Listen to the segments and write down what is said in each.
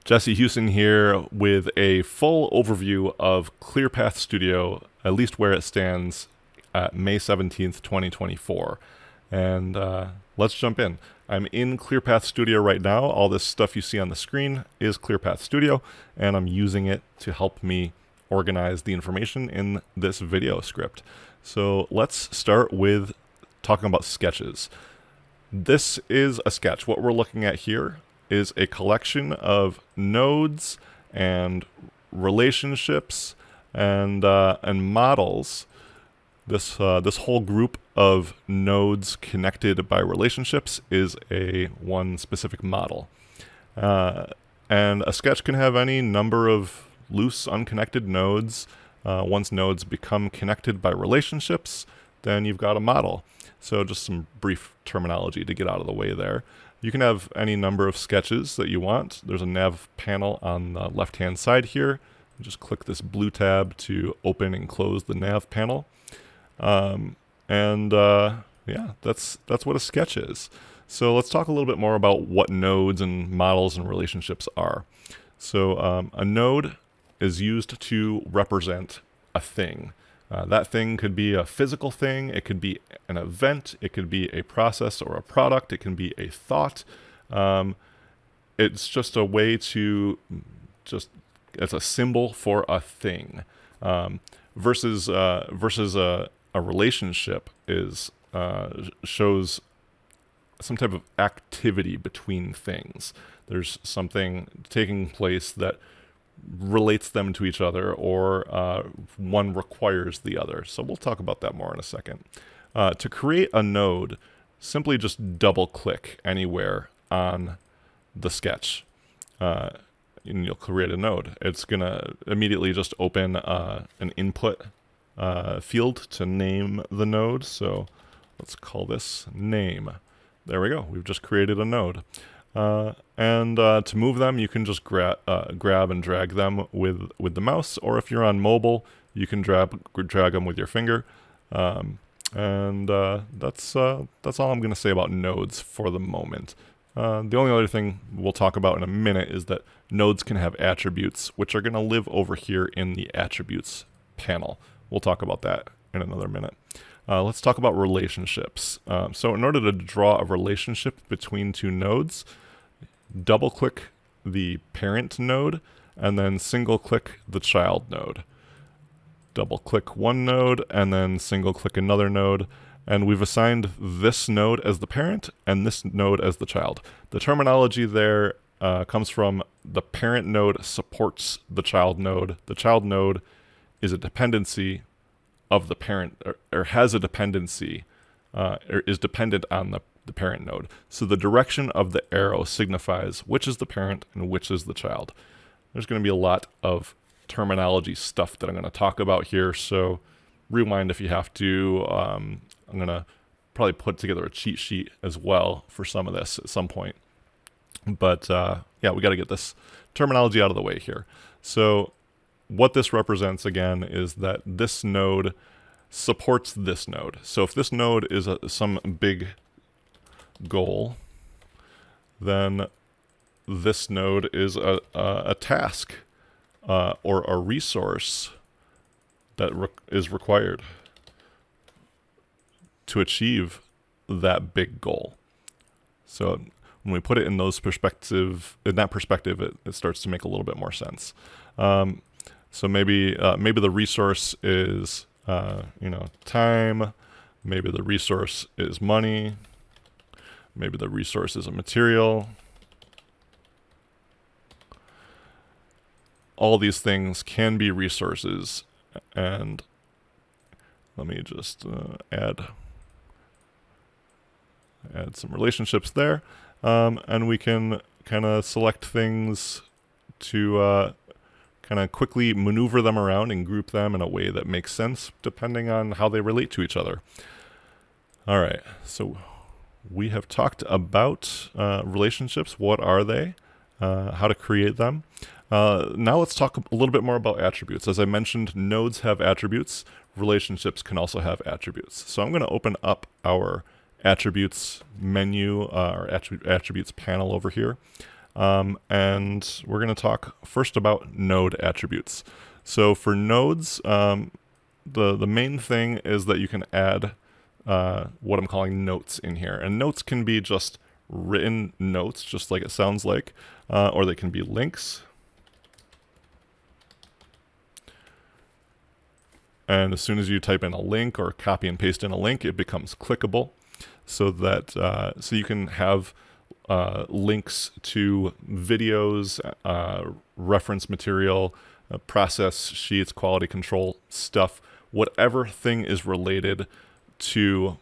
Jesse Houston here with a full overview of ClearPath Studio, at least where it stands at May 17th, 2024. And let's jump in. I'm in ClearPath Studio right now. All this stuff you see on the screen is ClearPath Studio, and I'm using it to help me organize the information in this video script. So let's start with talking about sketches. This is a sketch. What we're looking at here is a collection of nodes and relationships and models. This whole group of nodes connected by relationships is one specific model. And a sketch can have any number of loose, unconnected nodes. Once nodes become connected by relationships, then you've got a model. So just some brief terminology to get out of the way there. You can have any number of sketches that you want. There's a nav panel on the left-hand side here. Just click this blue tab to open and close the nav panel. Yeah, that's what a sketch is. So let's talk a little bit more about what nodes and models and relationships are. So a node is used to represent a thing. That thing could be a physical thing, it could be an event, it could be a process or a product, it can be a thought. It's just a way to it's a symbol for a thing. Versus a relationship shows some type of activity between things. There's something taking place that relates them to each other, or one requires the other. So we'll talk about that more in a second. To create a node, simply just double click anywhere on the sketch and you'll create a node. It's gonna immediately just open an input field to name the node. So let's call this name. There we go. We've just created a node. To move them, you can just grab and drag them with the mouse, or if you're on mobile, you can drag them with your finger. That's all I'm going to say about nodes for the moment. The only other thing we'll talk about in a minute is that nodes can have attributes, which are going to live over here in the attributes panel. We'll talk about that in another minute. Let's talk about relationships. So in order to draw a relationship between two nodes, double-click the parent node, and then single-click the child node. Double-click one node, and then single-click another node, and we've assigned this node as the parent and this node as the child. The terminology there comes from the parent node supports the child node. The child node is a dependency of the parent, or has a dependency, or is dependent on the parent node. So the direction of the arrow signifies which is the parent and which is the child. There's going to be a lot of terminology stuff that I'm going to talk about here, so rewind if you have to. I'm going to probably put together a cheat sheet as well for some of this at some point. But yeah, we got to get this terminology out of the way here. So what this represents, again, is that this node supports this node. So if this node is some big goal, then this node is a task or a resource that is required to achieve that big goal. So when we put it in that perspective, it starts to make a little bit more sense. So maybe the resource is time. Maybe the resource is money. Maybe the resource is a material. All these things can be resources, and let me just add some relationships there, and we can kind of select things to kind of quickly maneuver them around and group them in a way that makes sense depending on how they relate to each other. All right, so we have talked about relationships. What are they? How to create them. Now let's talk a little bit more about attributes. As I mentioned, nodes have attributes. Relationships can also have attributes. So I'm going to open up our attributes menu, or attributes panel over here. And we're going to talk first about node attributes. So for nodes, the main thing is that you can add what I'm calling notes in here. And notes can be just written notes, just like it sounds like, or they can be links. And as soon as you type in a link or copy and paste in a link, it becomes clickable, so that so you can have links to videos, reference material, process sheets, quality control stuff, whatever thing is related to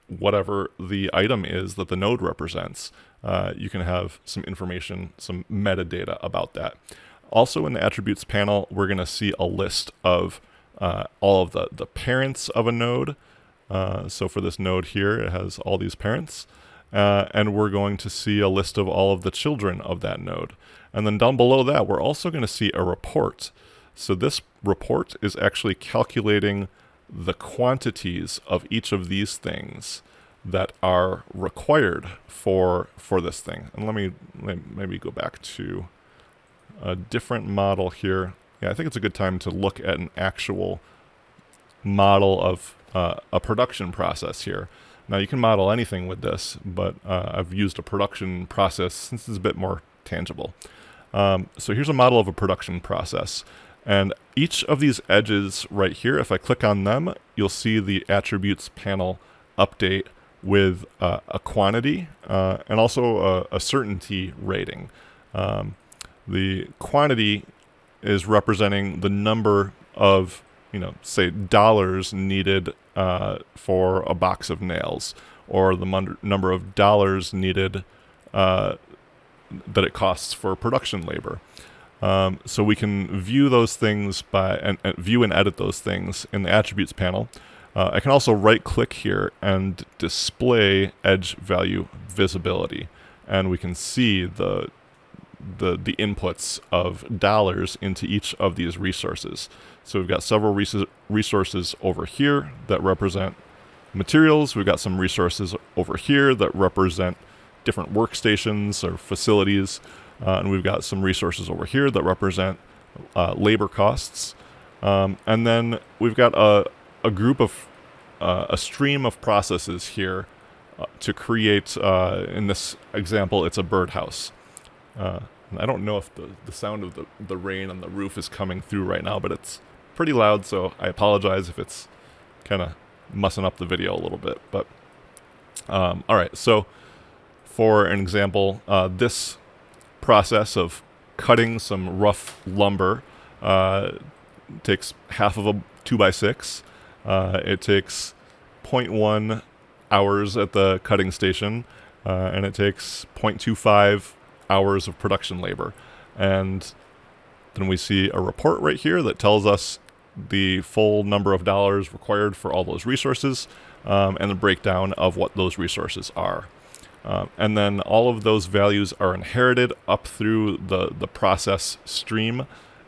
whatever the item is that the node represents. You can have some information, some metadata about that. Also in the attributes panel, we're going to see a list of all of the parents of a node. So for this node here, it has all these parents. And we're going to see a list of all of the children of that node. And then down below that, we're also going to see a report. So this report is actually calculating the quantities of each of these things that are required for this thing. And let me maybe go back to a different model here. Yeah, I think it's a good time to look at an actual model of a production process here. Now you can model anything with this, but I've used a production process since it's a bit more tangible. So here's a model of a production process. And each of these edges right here, if I click on them, you'll see the attributes panel update with a quantity and also a certainty rating. The quantity is representing the number of, say dollars needed for a box of nails, or the number of dollars needed that it costs for production labor. So we can view those things and view and edit those things in the attributes panel. I can also right click here and display edge value visibility, and we can see the inputs of dollars into each of these resources. So we've got several resources over here that represent materials. We've got some resources over here that represent different workstations or facilities. And we've got some resources over here that represent labor costs. And then we've got a group of, a stream of processes here to create, in this example, it's a birdhouse. I don't know if the sound of the rain on the roof is coming through right now, but it's pretty loud, so I apologize if it's kind of mussing up the video a little bit. But all right, so for an example, this process of cutting some rough lumber takes half of a 2x6. It takes 0.1 hours at the cutting station, and it takes 0.25 hours of production labor. And then we see a report right here that tells us the full number of dollars required for all those resources, and the breakdown of what those resources are. And then all of those values are inherited up through the process stream,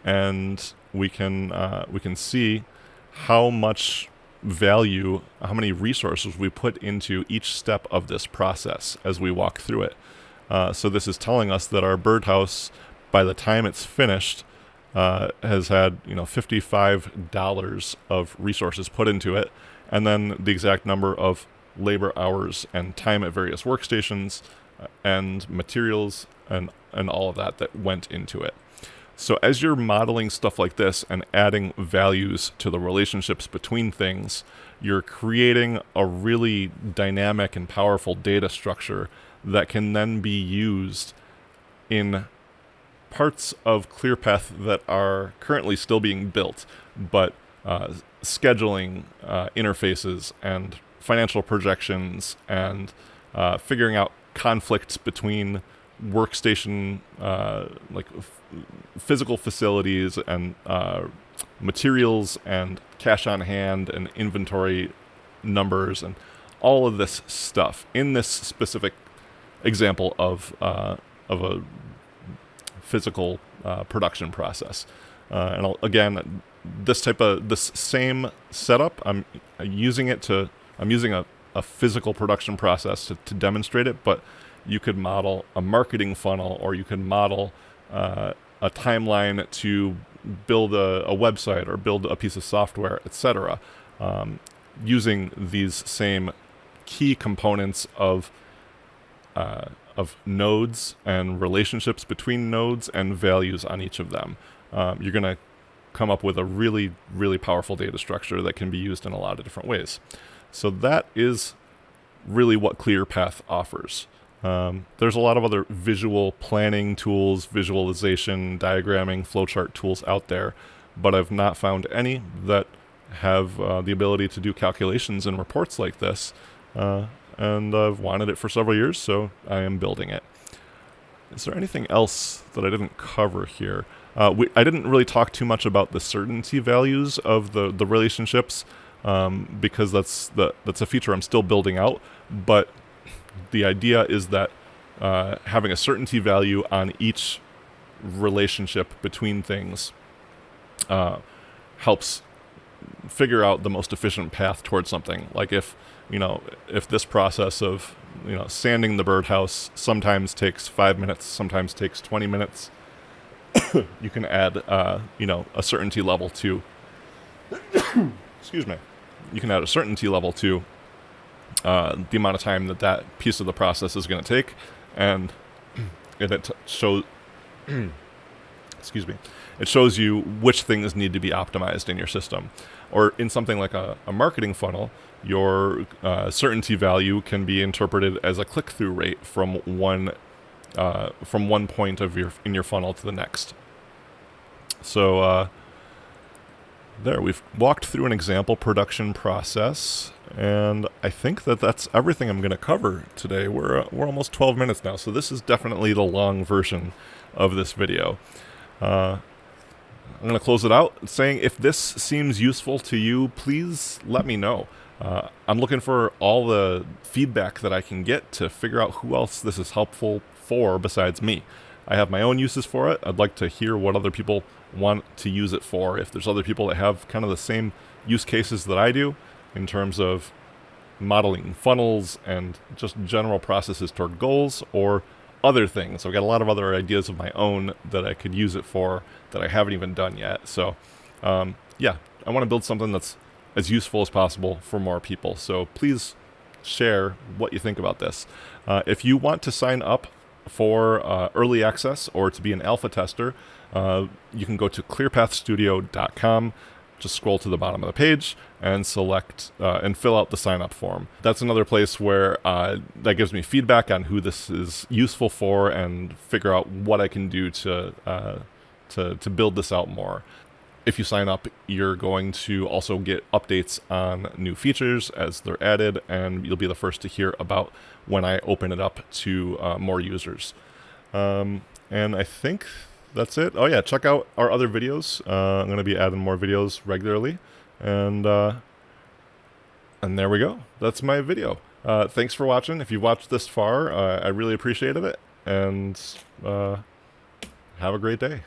and we can see how much value, how many resources we put into each step of this process as we walk through it. So this is telling us that our birdhouse, by the time it's finished, has had $55 of resources put into it, and then the exact number of labor hours and time at various workstations and materials and all of that went into it. So as you're modeling stuff like this and adding values to the relationships between things, you're creating a really dynamic and powerful data structure that can then be used in parts of ClearPath that are currently still being built, but scheduling interfaces and financial projections and figuring out conflicts between workstation, physical facilities and materials and cash on hand and inventory numbers and all of this stuff in this specific example of a physical production process. And again, this same setup, I'm using a physical production process to demonstrate it, but you could model a marketing funnel, or you could model a timeline to build a website or build a piece of software, etc. Using these same key components of nodes and relationships between nodes and values on each of them. You're going to come up with a really, really powerful data structure that can be used in a lot of different ways. So that is really what ClearPath offers. There's a lot of other visual planning tools, visualization, diagramming, flowchart tools out there, but I've not found any that have the ability to do calculations and reports like this, and I've wanted it for several years, so I am building it. Is there anything else that I didn't cover here? I didn't really talk too much about the certainty values of the relationships, because that's a feature I'm still building out, but the idea is that having a certainty value on each relationship between things helps figure out the most efficient path towards something. Like if this process of sanding the birdhouse sometimes takes 5 minutes, sometimes takes 20 minutes, you can add a certainty level to excuse me. You can add a certainty level to the amount of time that piece of the process is going to take, and it shows excuse me, it shows you which things need to be optimized in your system. Or in something like a marketing funnel, your certainty value can be interpreted as a click-through rate from one point in your funnel to the next. So there, we've walked through an example production process, and I think that's everything I'm going to cover today. We're almost 12 minutes now, so this is definitely the long version of this video. I'm going to close it out saying, if this seems useful to you, please let me know. I'm looking for all the feedback that I can get to figure out who else this is helpful for besides me. I have my own uses for it. I'd like to hear what other people want to use it for. If there's other people that have kind of the same use cases that I do in terms of modeling funnels and just general processes toward goals, or other things. I've got a lot of other ideas of my own that I could use it for that I haven't even done yet. So yeah, I want to build something that's as useful as possible for more people. So please share what you think about this. If you want to sign up for early access or to be an alpha tester, you can go to clearpathstudio.com. Just scroll to the bottom of the page and select and fill out the sign-up form. That's another place where that gives me feedback on who this is useful for and figure out what I can do to build this out more. If you sign up, you're going to also get updates on new features as they're added, and you'll be the first to hear about when I open it up to more users. And I think that's it. Oh yeah, check out our other videos. I'm going to be adding more videos regularly, and there we go. That's my video. Thanks for watching. If you watched this far, I really appreciated it, and have a great day.